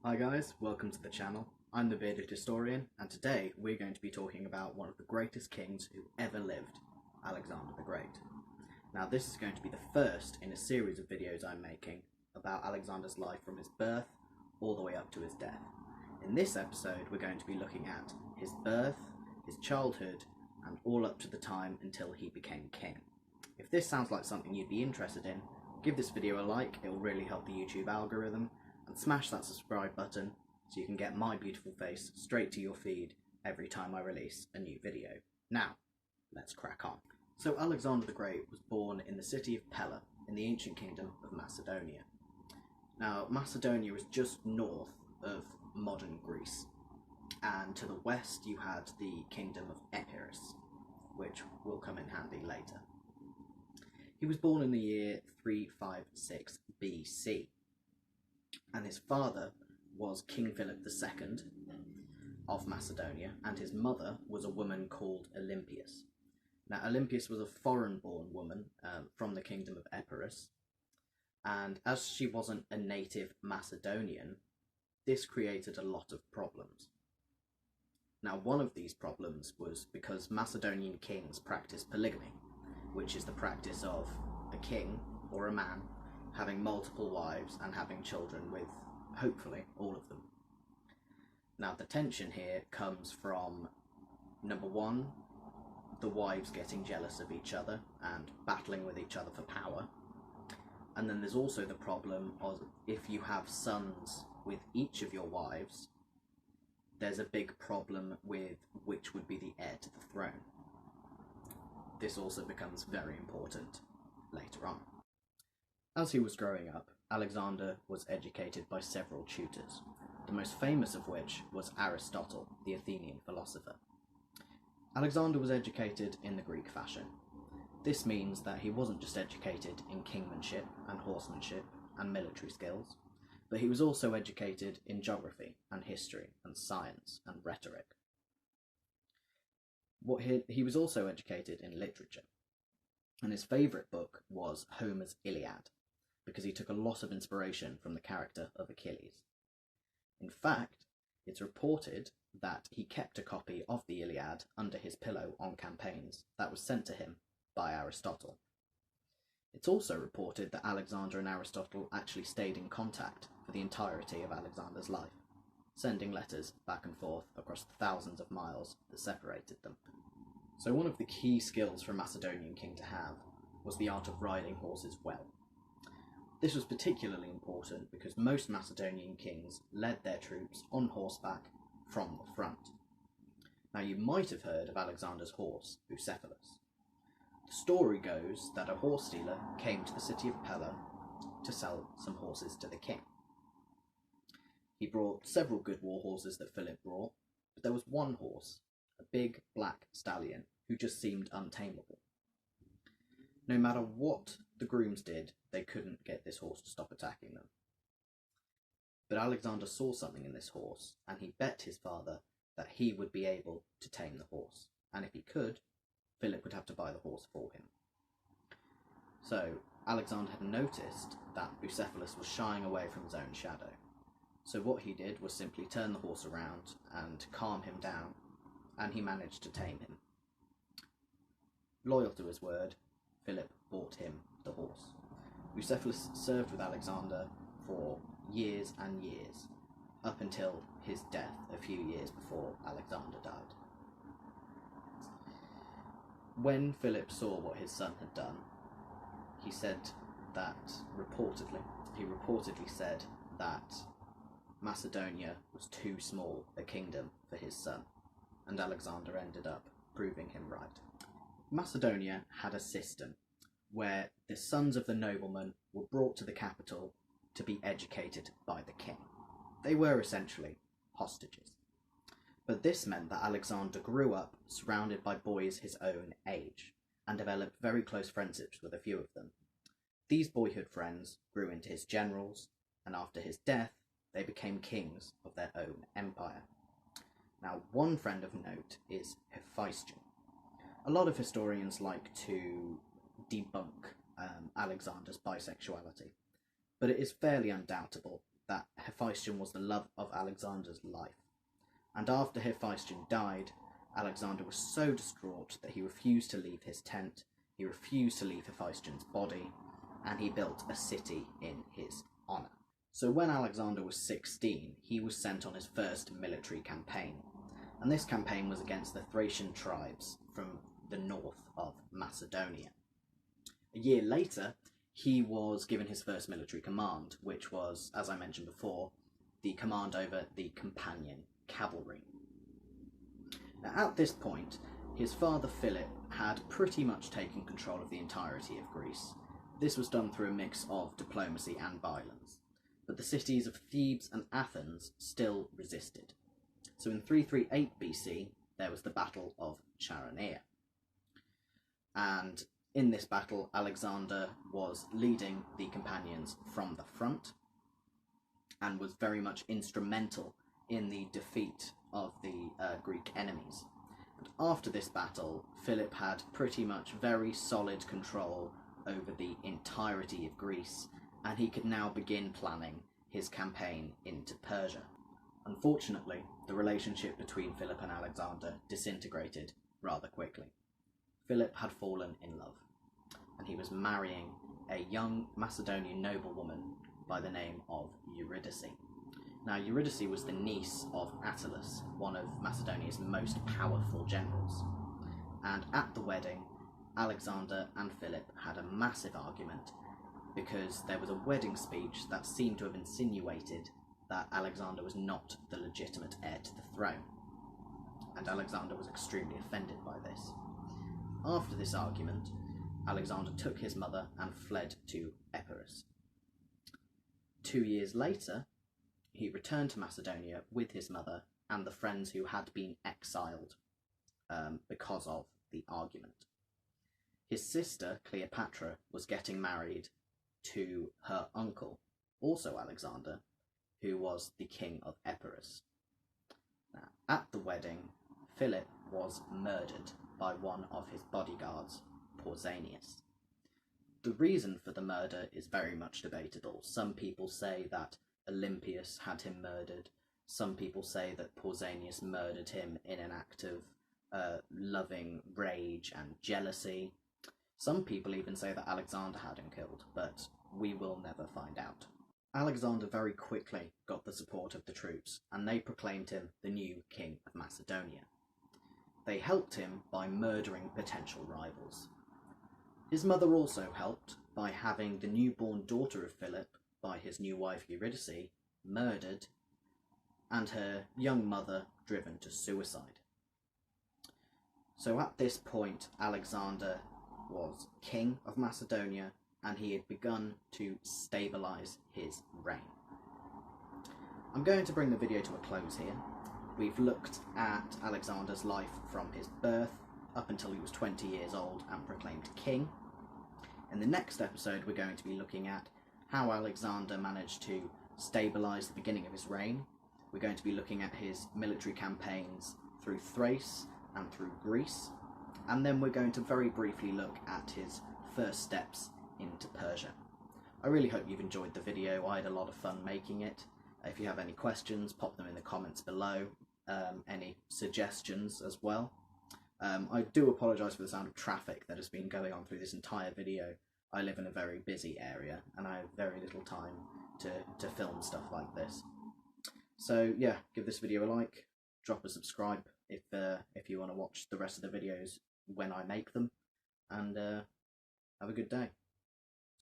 Hi guys, welcome to the channel. I'm the Bearded Historian, and today we're going to be talking about one of the greatest kings who ever lived, Alexander the Great. Now this is going to be the first in a series of videos I'm making about Alexander's life from his birth all the way up to his death. In this episode we're going to be looking at his birth, his childhood, and all up to the time until he became king. If this sounds like something you'd be interested in, give this video a like, it will really help the YouTube algorithm, and smash that subscribe button so you can get my beautiful face straight to your feed every time I release a new video. Now, let's crack on. So Alexander the Great was born in the city of Pella in the ancient kingdom of Macedonia. Now, Macedonia is just north of modern Greece, and to the west you had the kingdom of Epirus, which will come in handy later. He was born in the year 356 BC. And his father was King Philip II of Macedonia, and his mother was a woman called Olympias. Now, Olympias was a foreign-born woman from the kingdom of Epirus, and as she wasn't a native Macedonian, this created a lot of problems. Now, one of these problems was because Macedonian kings practiced polygamy, which is the practice of a king, or a man, having multiple wives and having children with, hopefully, all of them. Now, the tension here comes from, number one, the wives getting jealous of each other and battling with each other for power. And then there's also the problem of if you have sons with each of your wives, there's a big problem with which would be the heir to the throne. This also becomes very important later on. As he was growing up, Alexander was educated by several tutors, the most famous of which was Aristotle, the Athenian philosopher. Alexander was educated in the Greek fashion. This means that he wasn't just educated in kingmanship and horsemanship and military skills, but he was also educated in geography and history and science and rhetoric. He was also educated in literature, and his favourite book was Homer's Iliad, because he took a lot of inspiration from the character of Achilles. In fact, it's reported that he kept a copy of the Iliad under his pillow on campaigns that was sent to him by Aristotle. It's also reported that Alexander and Aristotle actually stayed in contact for the entirety of Alexander's life, sending letters back and forth across the thousands of miles that separated them. So one of the key skills for a Macedonian king to have was the art of riding horses well. This was particularly important because most Macedonian kings led their troops on horseback from the front. Now, you might have heard of Alexander's horse, Bucephalus. The story goes that a horse dealer came to the city of Pella to sell some horses to the king. He brought several good war horses that Philip brought, but there was one horse, a big black stallion, who just seemed untamable. No matter what the grooms did, they couldn't get this horse to stop attacking them. But Alexander saw something in this horse, and he bet his father that he would be able to tame the horse, and if he could, Philip would have to buy the horse for him. So Alexander had noticed that Bucephalus was shying away from his own shadow. So what he did was simply turn the horse around and calm him down, and he managed to tame him. Loyal to his word, Philip bought him the horse. Bucephalus served with Alexander for years and years, up until his death a few years before Alexander died. When Philip saw what his son had done, he reportedly said that Macedonia was too small a kingdom for his son, and Alexander ended up proving him right. Macedonia had a system where the sons of the noblemen were brought to the capital to be educated by the king. They were essentially hostages. But this meant that Alexander grew up surrounded by boys his own age, and developed very close friendships with a few of them. These boyhood friends grew into his generals, and after his death, they became kings of their own empire. Now, one friend of note is Hephaestion. A lot of historians like to debunk Alexander's bisexuality, but it is fairly undoubtable that Hephaestion was the love of Alexander's life. And after Hephaestion died, Alexander was so distraught that he refused to leave his tent, he refused to leave Hephaestion's body, and he built a city in his honour. So when Alexander was 16, he was sent on his first military campaign, and this campaign was against the Thracian tribes from the north of Macedonia. A year later, he was given his first military command, which was, as I mentioned before, the command over the companion cavalry. Now, at this point, his father Philip had pretty much taken control of the entirety of Greece. This was done through a mix of diplomacy and violence, but the cities of Thebes and Athens still resisted. So in 338 BC, there was the Battle of Chaeronea. And in this battle, Alexander was leading the companions from the front and was very much instrumental in the defeat of the Greek enemies. And after this battle, Philip had pretty much very solid control over the entirety of Greece, and he could now begin planning his campaign into Persia. Unfortunately, the relationship between Philip and Alexander disintegrated rather quickly. Philip had fallen in love, and he was marrying a young Macedonian noblewoman by the name of Eurydice. Now, Eurydice was the niece of Attalus, one of Macedonia's most powerful generals, and at the wedding, Alexander and Philip had a massive argument because there was a wedding speech that seemed to have insinuated that Alexander was not the legitimate heir to the throne, and Alexander was extremely offended by this. After this argument, Alexander took his mother and fled to Epirus. 2 years later, he returned to Macedonia with his mother and the friends who had been exiled because of the argument. His sister, Cleopatra, was getting married to her uncle, also Alexander, who was the king of Epirus. Now, at the wedding, Philip was murdered by one of his bodyguards, Pausanias. The reason for the murder is very much debatable. Some people say that Olympias had him murdered. Some people say that Pausanias murdered him in an act of loving rage and jealousy. Some people even say that Alexander had him killed, but we will never find out. Alexander very quickly got the support of the troops, and they proclaimed him the new king of Macedonia. They helped him by murdering potential rivals. His mother also helped by having the newborn daughter of Philip, by his new wife Eurydice, murdered, and her young mother driven to suicide. So at this point, Alexander was king of Macedonia, and he had begun to stabilise his reign. I'm going to bring the video to a close here. We've looked at Alexander's life from his birth up until he was 20 years old and proclaimed king. In the next episode, we're going to be looking at how Alexander managed to stabilise the beginning of his reign. We're going to be looking at his military campaigns through Thrace and through Greece, and then we're going to very briefly look at his first steps into Persia. I really hope you've enjoyed the video. I had a lot of fun making it. If you have any questions, pop them in the comments below, any suggestions as well. I do apologise for the sound of traffic that has been going on through this entire video. I live in a very busy area and I have very little time to film stuff like this. So yeah, give this video a like, drop a subscribe if you want to watch the rest of the videos when I make them, and have a good day.